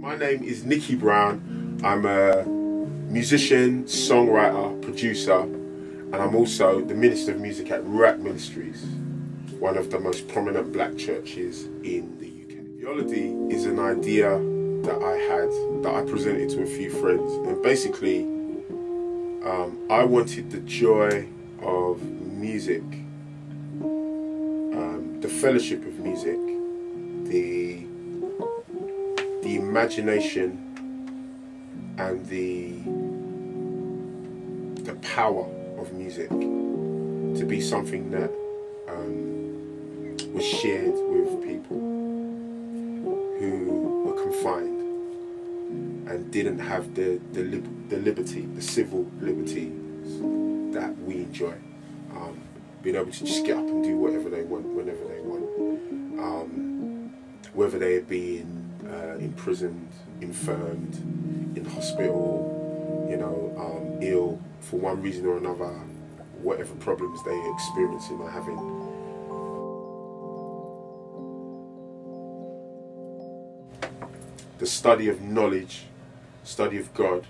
My name is Nicky Brown. I'm a musician, songwriter, producer, and I'm also the Minister of Music at Rap Ministries, one of the most prominent black churches in the UK. Theolody is an idea that I had, that I presented to a few friends, and basically I wanted the joy of music, the fellowship of music, the imagination and the power of music to be something that was shared with people who were confined and didn't have the liberty, the civil liberties that we enjoy. Being able to just get up and do whatever they want, whenever they want. Whether they be in prison, infirmed, in hospital, ill for one reason or another, whatever problems they're experiencing or having. The study of knowledge, study of God,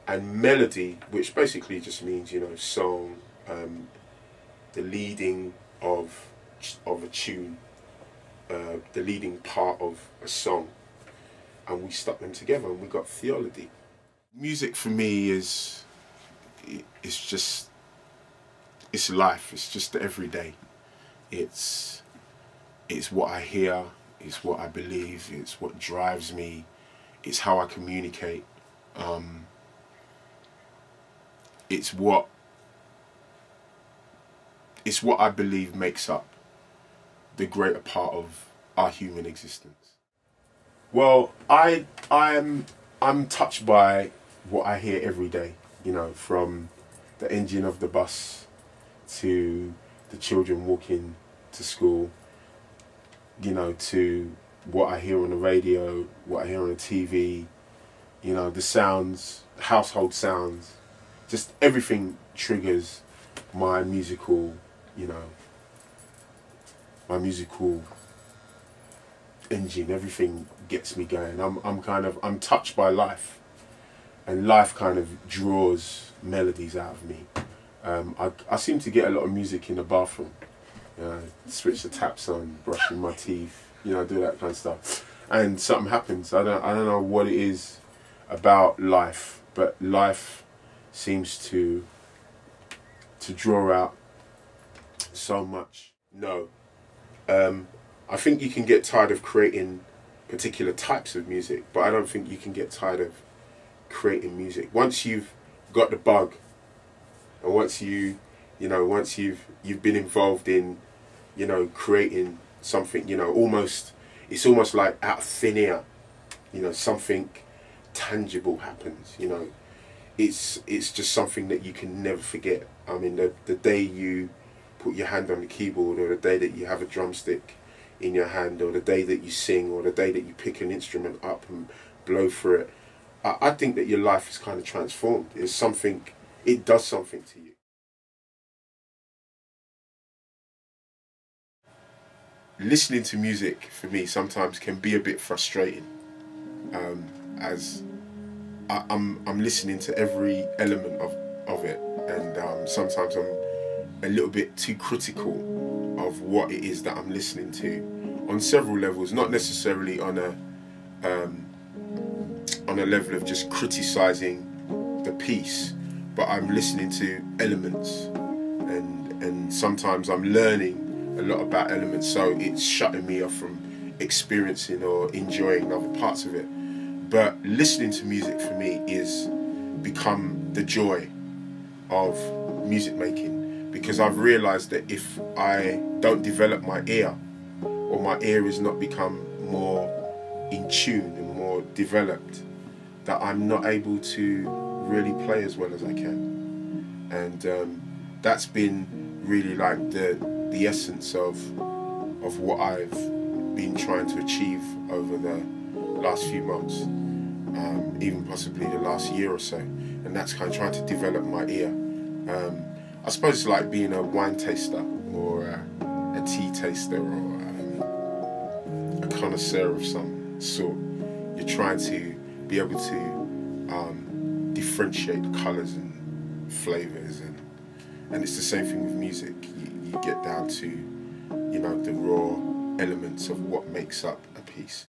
and melody, which basically just means, song, the leading of a tune, the leading part of a song, and we stuck them together and we got Theolody. Music for me it's life. It's just the everyday. It's what I hear, it's what I believe, it's what drives me, it's how I communicate. It's what I believe makes up the greater part of our human existence. Well, I'm touched by what I hear every day, from the engine of the bus to the children walking to school, to what I hear on the radio, what I hear on the TV, the sounds, household sounds, just everything triggers my musical, my musical engine. Everything gets me going. I'm touched by life, and life kind of draws melodies out of me. I seem to get a lot of music in the bathroom. Switch the taps on, brushing my teeth, do that kind of stuff, and something happens. I don't know what it is about life, but life seems to draw out so much. No. I think you can get tired of creating particular types of music, but I don't think you can get tired of creating music. Once you've got the bug, and once you've been involved in, creating something, it's almost like out of thin air, something tangible happens, It's just something that you can never forget. I mean, the day you put your hand on the keyboard, or the day that you have a drumstick in your hand, or the day that you sing, or the day that you pick an instrument up and blow through it, I think that your life is kind of transformed. It does something to you. Listening to music for me sometimes can be a bit frustrating, as I'm listening to every element of it, and sometimes I'm a little bit too critical of what it is that I'm listening to on several levels, not necessarily on a level of just criticizing the piece, but I'm listening to elements, and sometimes I'm learning a lot about elements, so it's shutting me off from experiencing or enjoying other parts of it. But listening to music for me is become the joy of music making, because I've realised that if I don't develop my ear, or my ear is not become more in tune and more developed, that I'm not able to really play as well as I can. And that's been really like the essence of what I've been trying to achieve over the last few months, even possibly the last year or so, and that's kind of trying to develop my ear. I suppose it's like being a wine taster, or a tea taster, or a connoisseur of some sort. trying to be able to differentiate colours and flavours, and it's the same thing with music. You get down to, you know, the raw elements of what makes up a piece.